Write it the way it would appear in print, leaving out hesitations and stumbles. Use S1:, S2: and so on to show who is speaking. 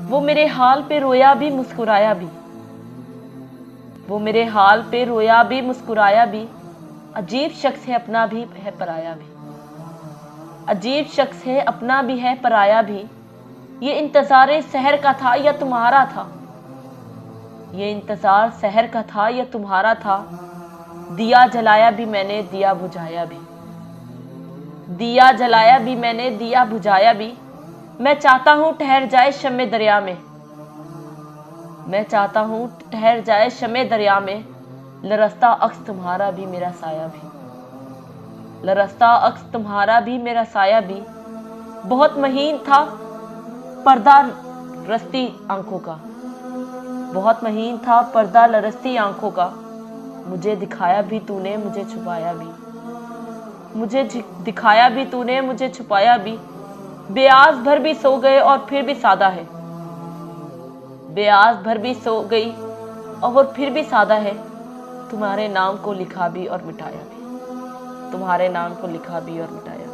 S1: वो मेरे हाल पे रोया भी मुस्कुराया भी, वो मेरे हाल पे रोया भी मुस्कुराया भी। अजीब शख्स है अपना भी है पराया भी, अजीब शख्स है अपना भी है पराया भी। ये इंतज़ार सहर का था या तुम्हारा था, ये इंतज़ार सहर का था या तुम्हारा था। दिया जलाया भी मैंने दिया बुझाया भी, दिया जलाया भी मैंने दिया बुझाया भी। मैं चाहता हूँ ठहर जाए शम्मे दरिया में, मैं चाहता हूँ ठहर जाए शम्मे दरिया में। लरसता अक्स तुम्हारा भी मेरा साया भी, लरसता अक्स तुम्हारा भी मेरा साया भी। बहुत महीन था पर्दा रस्ती आंखों का, बहुत महीन था पर्दा लरसती आंखों का। मुझे दिखाया भी तूने मुझे छुपाया भी, मुझे दिखाया भी तूने मुझे छुपाया भी। बेआस भर भी सो गए और फिर भी सादा है, बेआस भर भी सो गई और फिर भी सादा है। तुम्हारे नाम को लिखा भी और मिटाया भी, तुम्हारे नाम को लिखा भी और मिटाया।